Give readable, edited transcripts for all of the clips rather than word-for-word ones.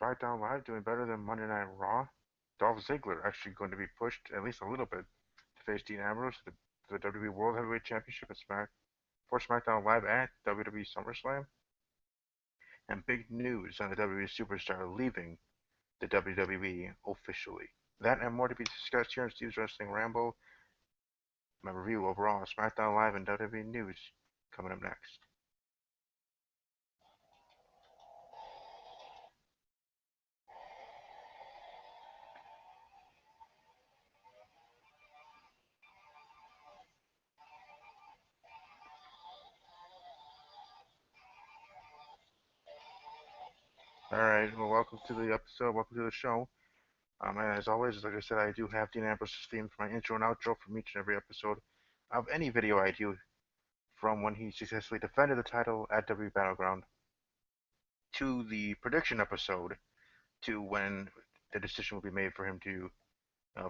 SmackDown Live doing better than Monday Night Raw? Dolph Ziggler actually going to be pushed at least a little bit to face Dean Ambrose to the WWE World Heavyweight Championship for SmackDown Live at WWE SummerSlam. And big news on the WWE superstar leaving the WWE officially. That and more to be discussed here in Steve's Wrestling Ramble. My review overall of SmackDown Live and WWE news coming up next. Alright, well, welcome to the episode, welcome to the show. And as always, like I said, I do have Dean Ambrose's theme for my intro and outro from each and every episode of any video I do, from when he successfully defended the title at WWE Battleground to the prediction episode to when the decision will be made for him to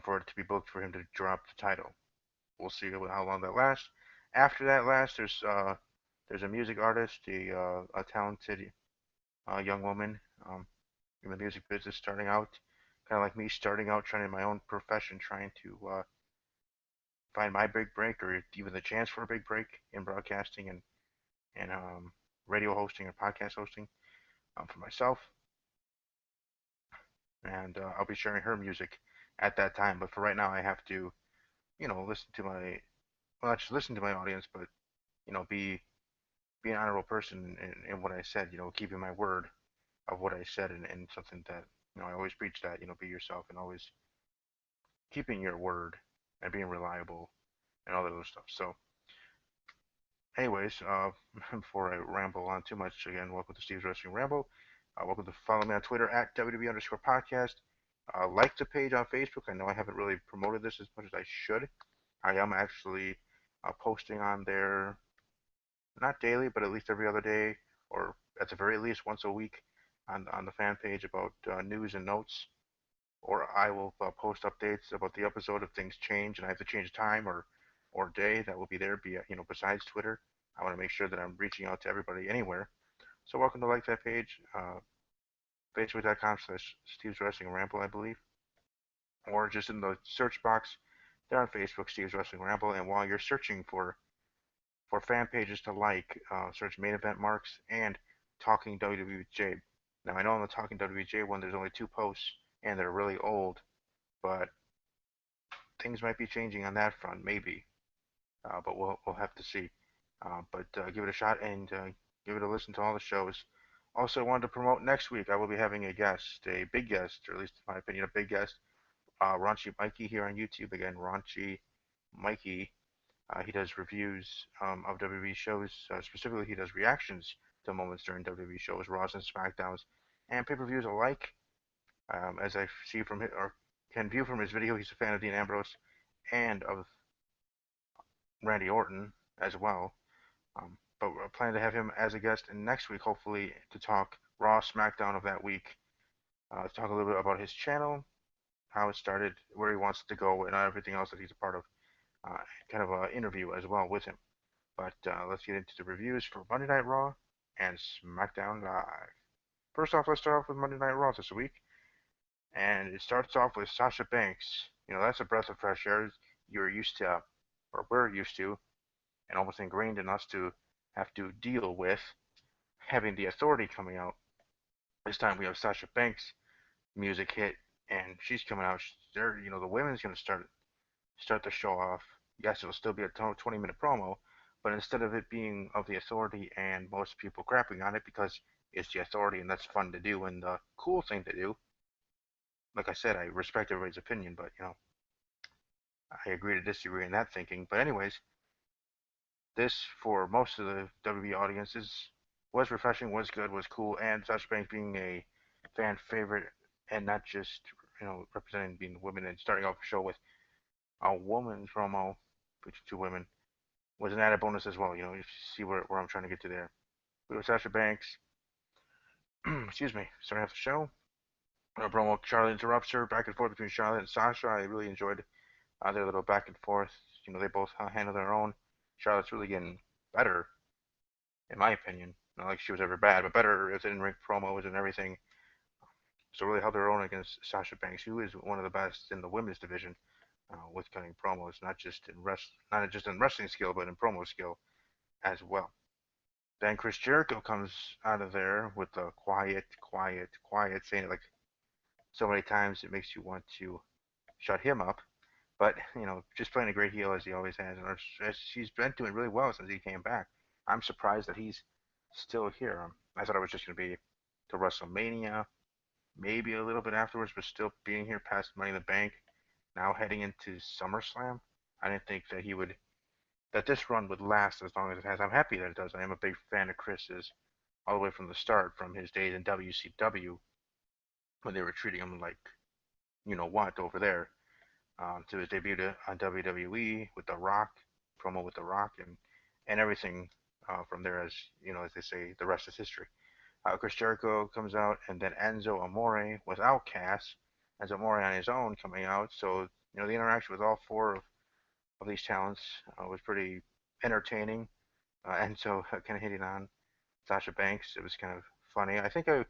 for it to be booked for him to drop the title. We'll see how long that lasts. After that lasts, there's a music artist, a talented young woman in the music business starting out, kind of like me starting out trying in my own profession, trying to find my big break or even the chance for a big break in broadcasting and radio hosting or podcast hosting for myself. And I'll be sharing her music at that time. But for right now, I have to, listen to my, well, not just listen to my audience, but be an honorable person in what I said. Keeping my word of what I said, and something that I always preach that be yourself and always keeping your word and being reliable and all that other stuff. So, anyways, before I ramble on too much, again, welcome to Steve's Wrestling Ramble. Welcome to follow me on Twitter at WW_podcast. Like the page on Facebook. I know I haven't really promoted this as much as I should. I am actually posting on there, not daily, but at least every other day, or at the very least once a week on the fan page about news and notes. Or I will post updates about the episode if things change and I have to change time or day. That will be there. Besides Twitter, I want to make sure that I'm reaching out to everybody anywhere. So welcome to like that page, facebook.com/Steve's Wrestling Ramble, I believe, or just in the search box there on Facebook, Steve's Wrestling Ramble. And while you're searching for fan pages to like, search Main Event Marks and Talking WWJ. Now I know on the Talking WWJ one there's only 2 posts and they're really old, but things might be changing on that front, maybe. But we'll have to see. But give it a shot and give it a listen to all the shows. Also, I wanted to promote next week. I will be having a guest, a big guest, or at least in my opinion, a big guest. Raunchy Mikey here on YouTube. Again, Raunchy Mikey. He does reviews of WWE shows. Specifically, he does reactions to moments during WWE shows, Raws and Smackdowns, and pay-per-views alike. As I see from his, or can view from his video, he's a fan of Dean Ambrose and of Randy Orton as well. But we're planning to have him as a guest in next week, hopefully, to talk Raw, SmackDown of that week. To talk a little bit about his channel, how it started, where he wants to go, and everything else that he's a part of. Kind of an interview as well with him. But let's get into the reviews for Monday Night Raw and SmackDown Live. First off, let's start off with Monday Night Raw this week. And it starts off with Sasha Banks. That's a breath of fresh air. You're used to, or we're used to, and almost ingrained in us to have to deal with having the Authority coming out. This time we have Sasha Banks music hit, and she's coming out. The women's gonna start the show off. Yes, it'll still be a 20-minute promo, but instead of it being of the Authority and most people crapping on it because it's the Authority and that's fun to do and the cool thing to do. Like I said, I respect everybody's opinion, but I agree to disagree in that thinking. But anyways, this for most of the WWE audiences was refreshing, was good, was cool, and Sasha Banks being a fan favorite and not just representing being women and starting off the show with a woman promo between 2 women was an added bonus as well. You see where I'm trying to get to there. We have Sasha Banks, excuse me, starting off the show. Promo, Charlotte interrupts her, back and forth between Charlotte and Sasha. I really enjoyed their little back and forth. They both handle their own. Charlotte's really getting better, in my opinion. Not like she was ever bad, but better as in ring promos and everything. So really held her own against Sasha Banks, who is one of the best in the women's division with cutting promos, not just in wrestling skill, but in promo skill as well. Then Chris Jericho comes out of there with the quiet, quiet, quiet, saying it like so many times it makes you want to shut him up. But just playing a great heel as he always has, and as he's been doing really well since he came back. I'm surprised that he's still here. I thought it was just going to be to WrestleMania, maybe a little bit afterwards, but still being here past Money in the Bank, now heading into SummerSlam. I didn't think that this run would last as long as it has. I'm happy that it does. I am a big fan of Chris's all the way from the start, from his days in WCW when they were treating him like what over there, to his debut on WWE with The Rock, promo with The Rock, and everything from there. As as they say, the rest is history. Chris Jericho comes out, and then Enzo Amore with Outcast. Enzo Amore on his own coming out. So the interaction with all four of these talents was pretty entertaining. Enzo kind of hitting on Sasha Banks. It was kind of funny. I think I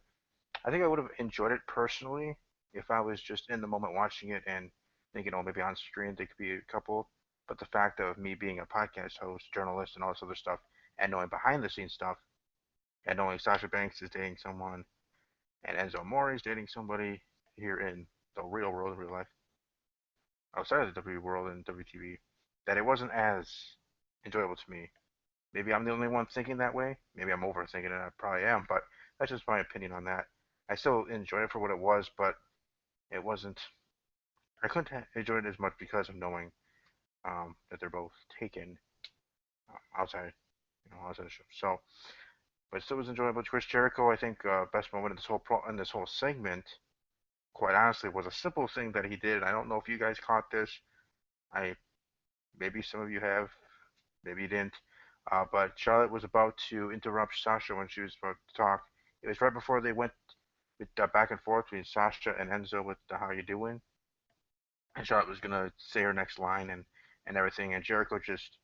would have enjoyed it personally if I was just in the moment watching it and thinking, oh, maybe on screen they could be a couple. But the fact of me being a podcast host, journalist, and all this other stuff, and knowing behind the scenes stuff, and knowing Sasha Banks is dating someone, and Enzo Amore is dating somebody here in the real world, real life, outside of the W world and WTV, that it wasn't as enjoyable to me. Maybe I'm the only one thinking that way. Maybe I'm overthinking it. I probably am, but that's just my opinion on that. I still enjoyed it for what it was, but it wasn't. I couldn't enjoy it as much because of knowing that they're both taken outside, outside the show. So, but it still was enjoyable. Chris Jericho, I think, best moment in this whole segment, quite honestly, was a simple thing that he did. I don't know if you guys caught this. I Maybe some of you have, maybe you didn't. But Charlotte was about to interrupt Sasha when she was about to talk. It was right before they went with back and forth between Sasha and Enzo with the "How you doing?" And Charlotte was gonna say her next line and everything, and Jericho just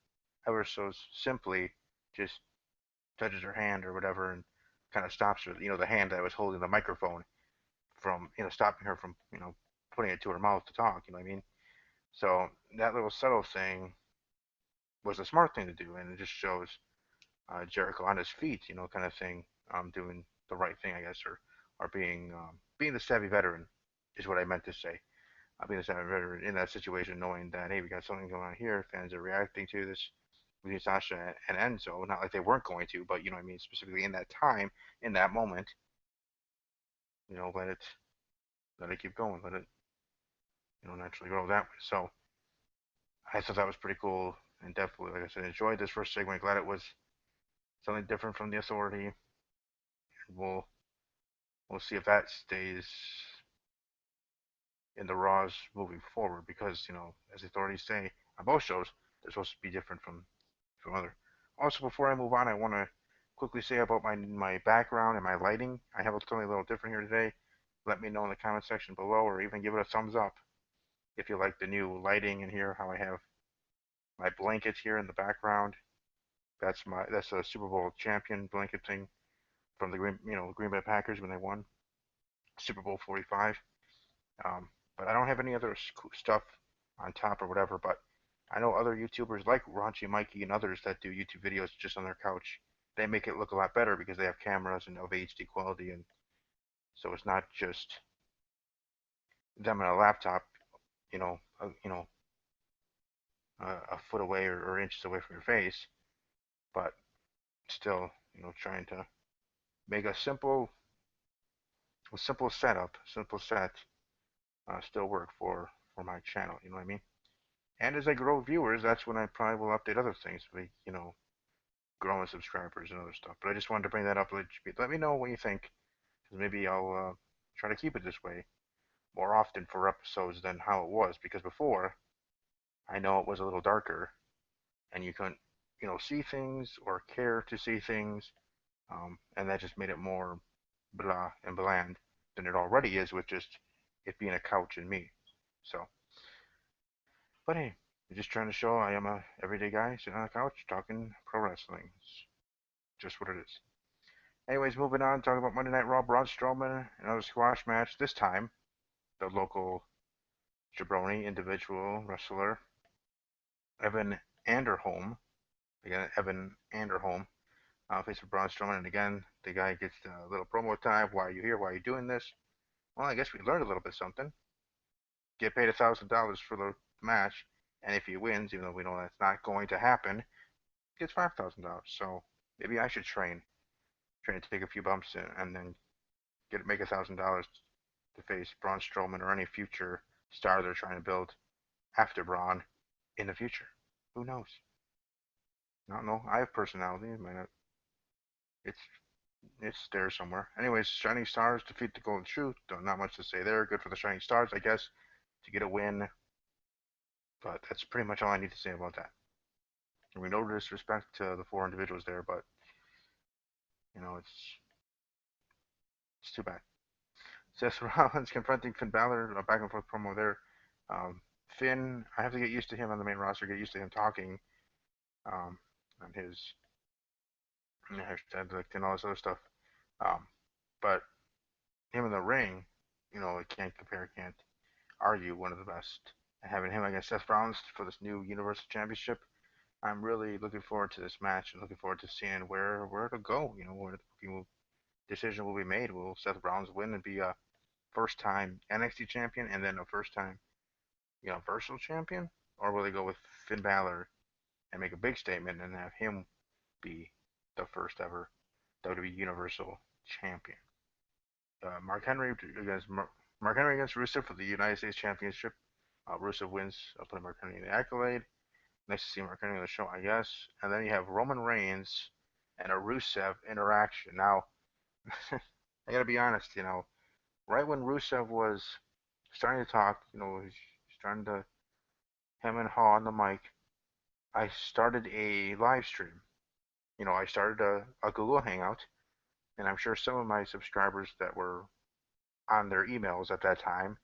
ever so simply just touches her hand or whatever and kind of stops her. The hand that was holding the microphone from stopping her from putting it to her mouth to talk. You know what I mean? So that little subtle thing was a smart thing to do, and it just shows Jericho on his feet, kind of thing, doing the right thing, I guess, or being the savvy veteran is what I meant to say. Being the savvy veteran in that situation, knowing that hey, we got something going on here, fans are reacting to this between Sasha and Enzo, not like they weren't going to, but you know what I mean, specifically in that time, in that moment, let it keep going, let it naturally grow that way. So I thought that was pretty cool, and definitely, like I said, enjoyed this first segment. Glad it was something different from the Authority. We'll see if that stays in the Raws moving forward because as the authorities say on both shows, they're supposed to be different from other. Also, before I move on, I want to quickly say about my background and my lighting. I have something a little different here today. Let me know in the comment section below, or even give it a thumbs up if you like the new lighting in here. How I have my blankets here in the background. That's a Super Bowl champion blanket thing from the Green Bay Packers when they won Super Bowl 45. But I don't have any other stuff on top or whatever. But I know other YouTubers like Raunchy Mikey and others that do YouTube videos just on their couch. They make it look a lot better because they have cameras and of HD quality, and so it's not just them on a laptop, you know, a, you know, a foot away or inches away from your face, but still, trying to make a simple setup, simple set, still work for my channel. You know what I mean? And as I grow viewers, that's when I probably will update other things, like growing subscribers and other stuff. But I just wanted to bring that up. Let me know what you think, because maybe I'll try to keep it this way more often for episodes than how it was. Because before, I know it was a little darker, and you couldn't, see things or care to see things, and that just made it more blah and bland than it already is with just it being a couch and me. So, but hey, I'm just trying to show I am a everyday guy sitting on a couch talking pro wrestling. It's just what it is. Anyways, moving on, talking about Monday Night Raw, Braun Strowman, another squash match. This time, the local jabroni individual wrestler, Evan Anderholm, again, Evan Anderholm, faced with Braun Strowman, and again, the guy gets a little promo time. Why are you here? Why are you doing this? Well, I guess we learned a little bit something. Get paid $1,000 for the match, and if he wins, even though we know that's not going to happen, he gets $5,000. So maybe I should train to take a few bumps and then make $1,000 to face Braun Strowman or any future star they're trying to build after Braun in the future. Who knows? I don't know. I have personality. It might not, it's it's there somewhere. Anyways, Shining Stars defeat the Golden Shoot. Not much to say there. Good for the Shining Stars, I guess, to get a win. But that's pretty much all I need to say about that. I mean, no disrespect to the four individuals there, but it's too bad. Seth Rollins confronting Finn Balor, a back and forth promo there. Um, Finn, I have to get used to him on the main roster, get used to him talking, and his hashtag and all this other stuff. Um, but him in the ring, it can't compare, can't argue one of the best. And having him against Seth Rollins for this new Universal Championship, I'm really looking forward to this match and looking forward to seeing where it'll go. Where the decision will be made. Will Seth Rollins win and be a first-time NXT champion and then a first-time Universal champion, or will they go with Finn Balor and make a big statement and have him be the first ever WWE Universal champion? Mark Henry against Rusev for the United States Championship. Rusev wins, putting Mark Henry in the accolade. Nice to see Mark Henry on the show, I guess. And then you have Roman Reigns and a Rusev interaction. Now, I gotta be honest, right when Rusev was starting to talk, he's starting to hem and haw on the mic, I started a live stream. I started a Google Hangout, and I'm sure some of my subscribers that were on their emails at that time,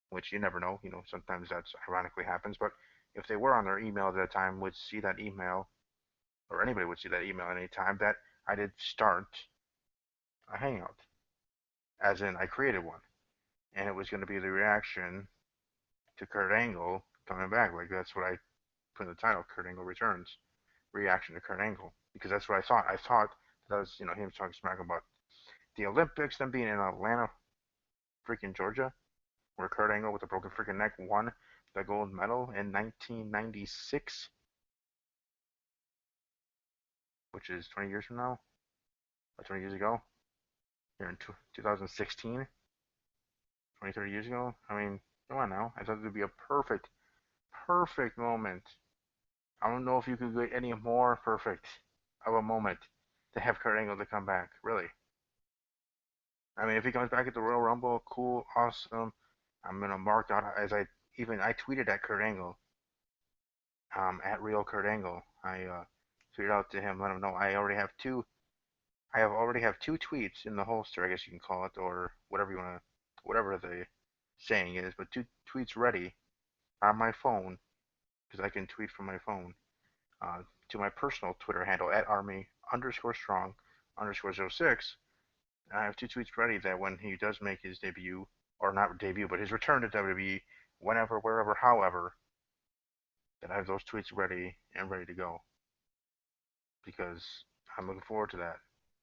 which you never know, sometimes that's ironically happens, but if they were on their email at that time, would see that email, or anybody would see that email at any time, that I did start a Hangout, as in I created one, and it was going to be the reaction to Kurt Angle coming back. Like that's what I put in the title, Kurt Angle returns, reaction to Kurt Angle, because that's what I thought. I thought that was him talking smack about the Olympics, them being in Atlanta, freaking Georgia, where Kurt Angle with a broken freaking neck won the gold medal in 1996, which is 20 years from now, or 20 years ago, here in 2016, 20, 30 years ago. I mean, come on now. I thought it would be a perfect moment. I don't know if you could get any more perfect of a moment to have Kurt Angle to come back. Really. I mean, if he comes back at the Royal Rumble, cool, awesome. I'm gonna mark out as I tweeted at Kurt Angle, at Real Kurt Angle. I tweeted out to him, let him know I already have two tweets in the holster, I guess you can call it, or whatever you wanna, whatever the saying is, but two tweets ready on my phone because I can tweet from my phone to my personal Twitter handle at army underscore strong underscore 06. I have two tweets ready that when he does make his debut, or not debut, but his return to WWE, whenever, wherever, however, that I have those tweets ready and ready to go because I'm looking forward to that.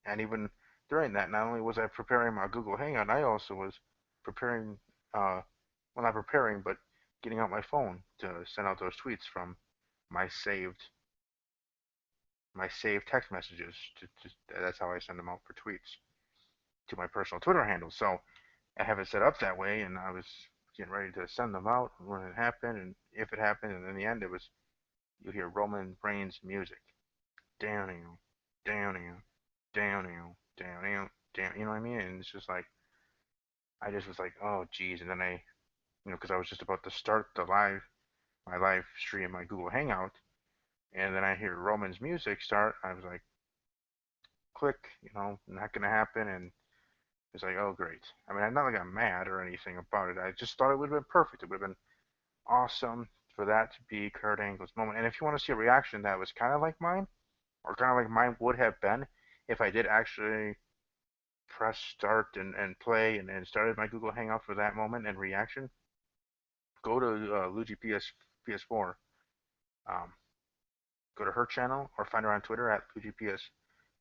And even during that, not only was I preparing my Google Hangout, I also was preparing, well, not preparing, but getting out my phone to send out those tweets from my saved text messages. That's how I send them out for tweets to my personal Twitter handle. So I have it set up that way, and I was getting ready to send them out when it happened, and if it happened, and in the end, it was you hear Roman Reigns music, down, down, down, down, down. You know what I mean? And it's just like I just was like, oh geez, and then because I was just about to start my live stream, my Google Hangout, and then I hear Roman's music start. I was like, click, not gonna happen, and it's like, oh great. I mean, I'm not like I'm mad or anything about it. I just thought it would have been perfect. It would have been awesome for that to be Kurt Angle's moment. And if you want to see a reaction that was kind of like mine, or kind of like mine would have been if I did actually press start and play and started my Google Hangout for that moment and reaction, go to Luigi PS4, um, go to her channel or find her on Twitter at Luigi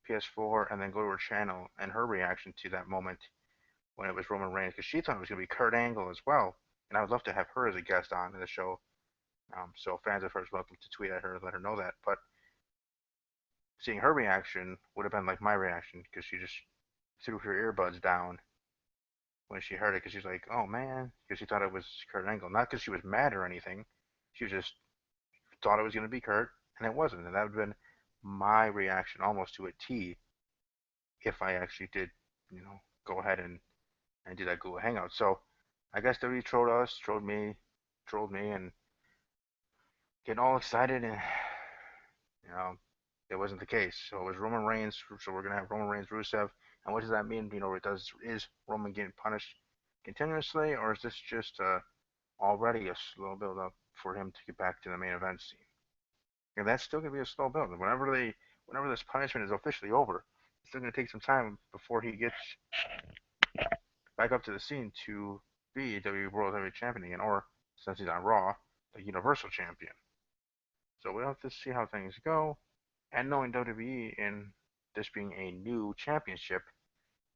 PS4, and then go to her channel and her reaction to that moment when it was Roman Reigns, because she thought it was going to be Kurt Angle as well, and I would love to have her as a guest on in the show. So fans of hers, welcome to tweet at her and let her know that. But seeing her reaction would have been like my reaction, because she just threw her earbuds down when she heard it, because she's like, "Oh man," because she thought it was Kurt Angle, not because she was mad or anything. She just thought it was going to be Kurt, and it wasn't, and that would have been my reaction almost to a T if I actually did, go ahead and do that Google Hangout. So I guess WWE trolled us, trolled me, and getting all excited, and you know, it wasn't the case. So it was Roman Reigns. So we're gonna have Roman Reigns, Rusev, and what does that mean? Is Roman getting punished continuously, or is this just already a slow build up for him to get back to the main event scene? And that's still gonna be a slow build. Whenever this punishment is officially over, it's still gonna take some time before he gets back up to the scene to be WWE World Heavyweight Champion again, or since he's on Raw, the Universal Champion. So we'll have to see how things go. And knowing WWE and this being a new championship,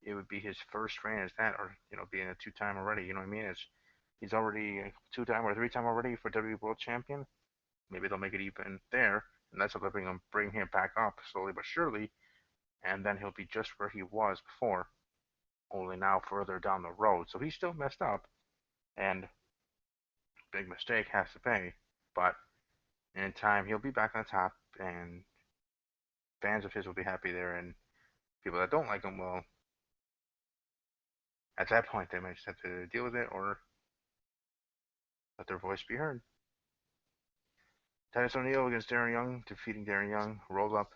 it would be his first reign as that, or being a two-time already. You know what I mean? He's already a two-time or three-time already for WWE World Champion. Maybe they'll make it even there, and that's how they'll bring him back up slowly but surely, and then he'll be just where he was before, only now further down the road. So he's still messed up, and big mistake has to pay, but in time he'll be back on top, and fans of his will be happy there, and people that don't like him will, at that point, they might just have to deal with it or let their voice be heard. Titus ONeil against Darren Young, defeating Darren Young, rolled up,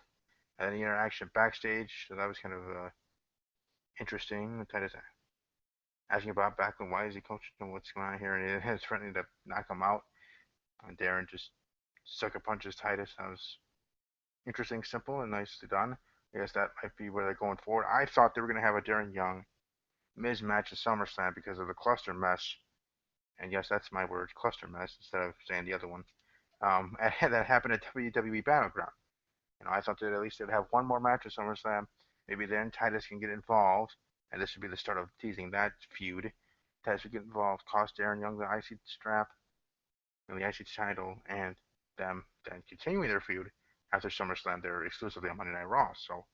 and then the interaction backstage, so that was kind of interesting. Titus asking about Backlund, why is he coaching him, what's going on here, and he's threatening to knock him out. And Darren just sucker punches Titus. That was interesting, simple, and nicely done. I guess that might be where they're going forward. I thought they were going to have a Darren Young Miz match at SummerSlam because of the cluster mess. And yes, that's my word, cluster mess, instead of saying the other one. That happened at WWE Battleground. I thought that at least they'd have one more match at SummerSlam. Maybe then Titus can get involved, and this would be the start of teasing that feud. Titus would get involved, cost Darren Young the IC strap, and the IC title, and them then continuing their feud after SummerSlam. They're exclusively on Monday Night Raw. So,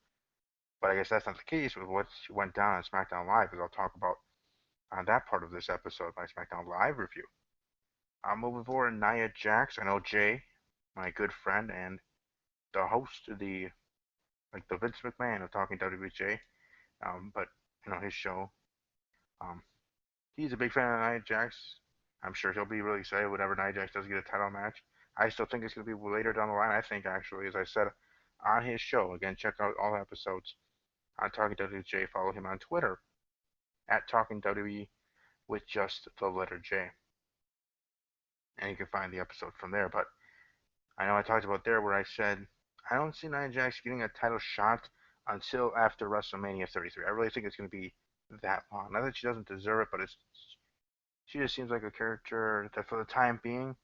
but I guess that's not the case with what went down on SmackDown Live, as I'll talk about on that part of this episode, my SmackDown Live review. I'm moving forward, Nia Jax. I know Jay, my good friend and the host of the Vince McMahon of Talking WWJ, but his show. Um, he's a big fan of Nia Jax. I'm sure he'll be really excited whenever Nia Jax does get a title match. I still think it's going to be later down the line. I think actually, as I said on his show, again, check out all episodes on Talking WWJ. Follow him on Twitter at Talking WWE with just the letter J, and you can find the episode from there. But I know I talked about there where I said I don't see Nia Jax getting a title shot until after WrestleMania 33. I really think it's going to be that long. Not that she doesn't deserve it, but she just seems like a character that for the time being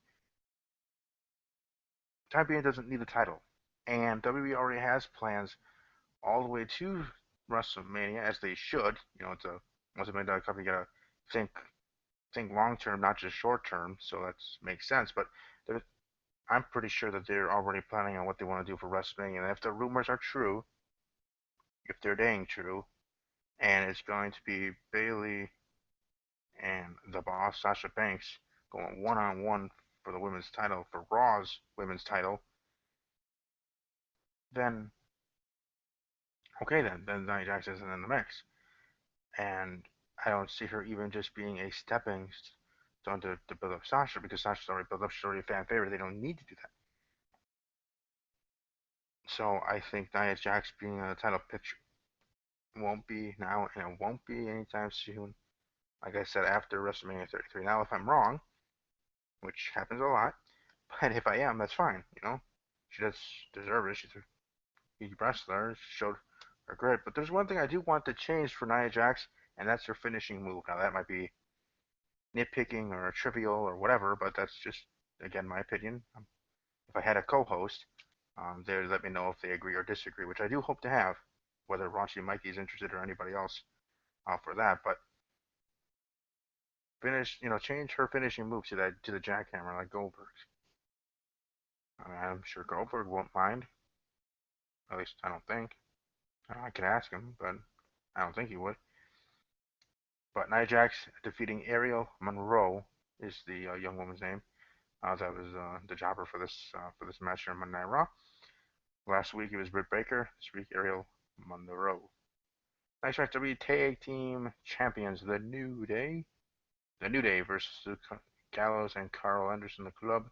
doesn't need a title. And WWE already has plans all the way to WrestleMania, as they should. It's a multi-million-dollar company. You gotta think long term, not just short term. So that makes sense. But I'm pretty sure that they're already planning on what they want to do for WrestleMania. And if the rumors are true, if they're dang true, and it's going to be Bayley and the boss Sasha Banks going one-on-one for the women's title, for Raw's women's title, then okay, then Nia Jax isn't in the mix, and I don't see her even just being a stepping stone to build up Sasha, because Sasha's already built up. She's already a fan favorite. They don't need to do that. So I think Nia Jax being on the title picture won't be now, and it won't be anytime soon. Like I said, after WrestleMania 33. Now, if I'm wrong, which happens a lot, but if I am, that's fine. She does deserve it. She's a huge wrestler. She showed are great. But there's one thing I do want to change for Nia Jax, and that's her finishing move. Now that might be nitpicking or trivial or whatever, but that's just again my opinion. If I had a co-host, they'd let me know if they agree or disagree, which I do hope to have, whether Raunchy Mikey is interested or anybody else for that. But change her finishing move to the jackhammer like Goldberg's. I mean, I'm sure Goldberg won't mind. At least I don't think. I could ask him, but I don't think he would. But Nia Jax defeating Ariel Monroe is the young woman's name. That was the jobber for this match here on Monday Night Raw. Last week it was Britt Baker. This week Ariel Monroe. Next match, WWE Tag Team Champions, The New Day. The New Day versus Gallows and Carl Anderson, the club.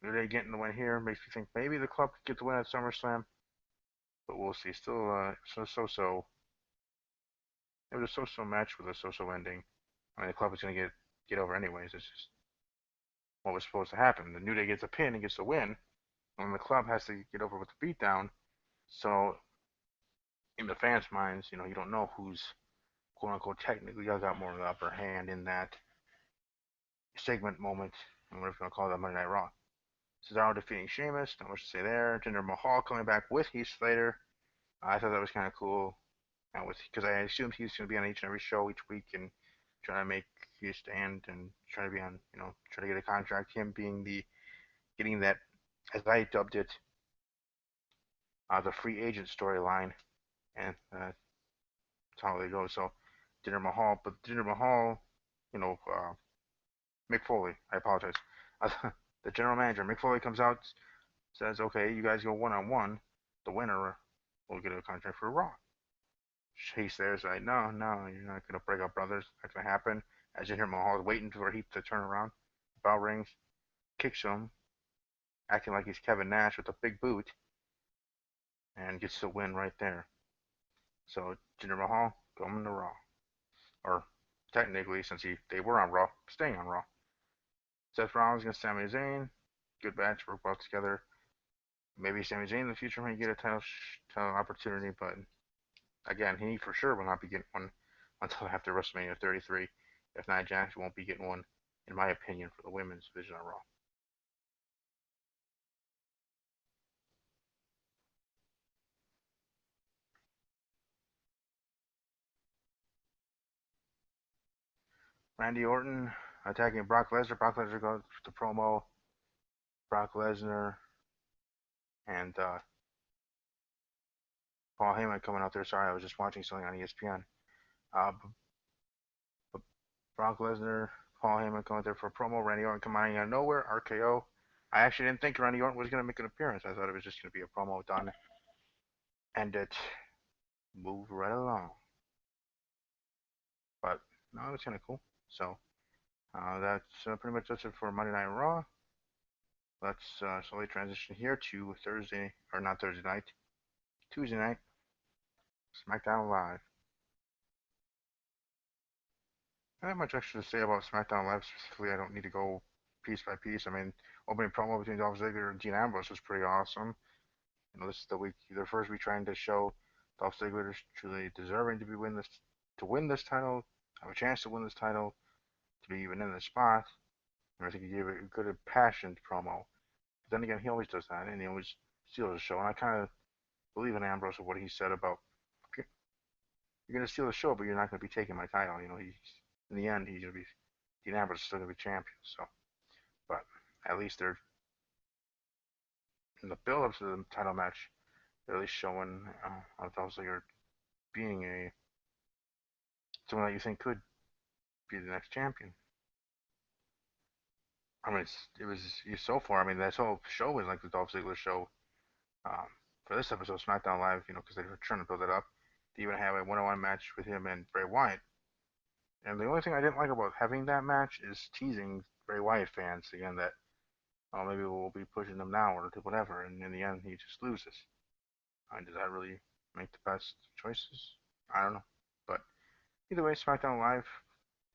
New Day getting the win here makes me think maybe the club could get the win at SummerSlam, but we'll see. Still, so. It was a so-so match with a so-so ending. I mean, the club is going to get over anyways. It's just what was supposed to happen. The New Day gets a pin and gets the win, and the club has to get over with the beatdown. So, in the fans' minds, you don't know who's quote unquote technically got more of the upper hand in that segment moment, and whatever you want to call that Monday Night Raw. Cesaro defeating Sheamus, not much to say there. Jinder Mahal coming back with Heath Slater. I thought that was kind of cool. Because I assumed he was going to be on each and every show each week and trying to make his stand and try to be on, try to get a contract. Him being getting that, as I dubbed it, the free agent storyline, and that's how they go. So, Jinder Mahal, you know, uh, Mick Foley. I apologize. The general manager, Mick Foley, comes out, says, "Okay, you guys go one on one. The winner will get a contract for Raw." Chase there's like, no, no, you're not gonna break up brothers. Not gonna happen. As you hear Mahal waiting for Heath to turn around. Bell rings, kicks him, acting like he's Kevin Nash with a big boot, and gets the win right there. So Jinder Mahal going to Raw, or technically, since they were on Raw, staying on Raw. Seth Rollins against Sami Zayn, good match, work well together. Maybe Sami Zayn in the future might get a title opportunity, but again, he for sure will not be getting one until after WrestleMania 33. If not, Jax won't be getting one, in my opinion, for the women's division on Raw. Randy Orton attacking Brock Lesnar. Brock Lesnar goes to promo. Brock Lesnar and Paul Heyman coming out there. Sorry, I was just watching something on ESPN. Uh, Brock Lesnar, Paul Heyman coming out there for a promo. Randy Orton coming out of nowhere. RKO. I actually didn't think Randy Orton was going to make an appearance. I thought it was just going to be a promo done. And it moved right along. But no, it was kind of cool. So that's pretty much it for Monday Night Raw. Let's slowly transition here to Thursday, or not Thursday night, Tuesday night, Smackdown Live. I don't have much extra to say about Smackdown Live specifically. I don't need to go piece by piece. I mean, opening promo between Dolph Ziggler and Dean Ambrose was pretty awesome. This is the first week trying to show Dolph Ziggler is truly deserving to win this title, have a chance to win this title, to be even in the spot. And I think he gave a good, passionate promo. But then again, he always does that, and he always steals the show. And I kind of believe in Ambrose of what he said about you're going to steal the show, but you're not going to be taking my title. He's in the end, he's going to be Dean Ambrose is still going to be champion. So, but at least they're in the build-up to the title match. They're at least showing Dolph Ziggler being someone that you think could be the next champion. I mean, it was so far. I mean, this whole show was like the Dolph Ziggler show. Um, for this episode of SmackDown Live, because they were trying to build it up. They even have a one-on-one match with him and Bray Wyatt. And the only thing I didn't like about having that match is teasing Bray Wyatt fans again that maybe we'll be pushing him now or whatever, and in the end he just loses. Does that really make the best choices? I don't know. But either way, SmackDown Live,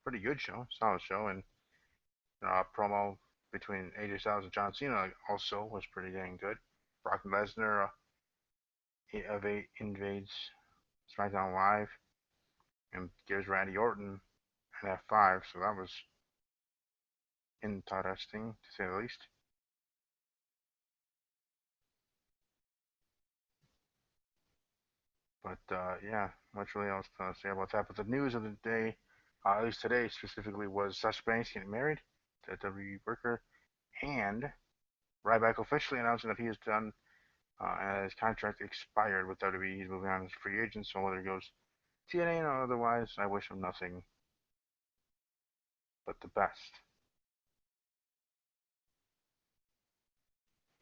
pretty good show, solid show, and promo between AJ Styles and John Cena also was pretty dang good. Brock Lesnar invades SmackDown Live and gives Randy Orton an F5, so that was interesting to say the least. But yeah, much really else to say about that. But the news of the day, at least today specifically, was Sasha Banks getting married to a WWE worker, and Ryback officially announcing that he is done and his contract expired with WWE. He's moving on as a free agent, so whether he goes TNA or otherwise, I wish him nothing but the best.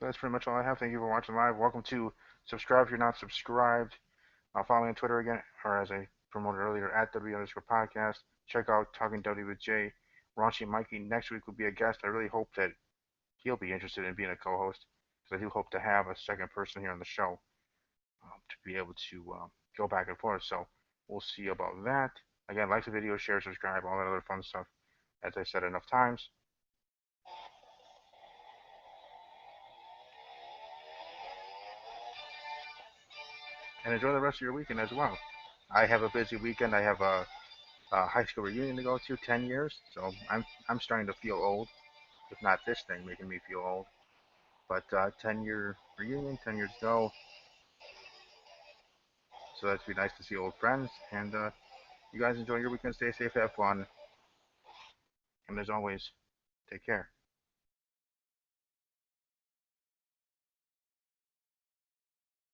That's pretty much all I have. Thank you for watching live. Welcome to subscribe if you're not subscribed. Follow me on Twitter again, or as I promoted earlier, at W_podcast. Check out Talking W with Jay. Raunchy Mikey next week will be a guest. I really hope that he'll be interested in being a co-host, because I do hope to have a second person here on the show to be able to go back and forth. So we'll see about that. Again, like the video, share, subscribe, all that other fun stuff, as I said enough times. And enjoy the rest of your weekend as well. I have a busy weekend. I have a high school reunion to go to, 10 years. So I'm starting to feel old, if not this thing making me feel old. But 10-year reunion, 10 years ago. So that'd be nice to see old friends. And you guys enjoy your weekend. Stay safe, have fun. And as always, take care.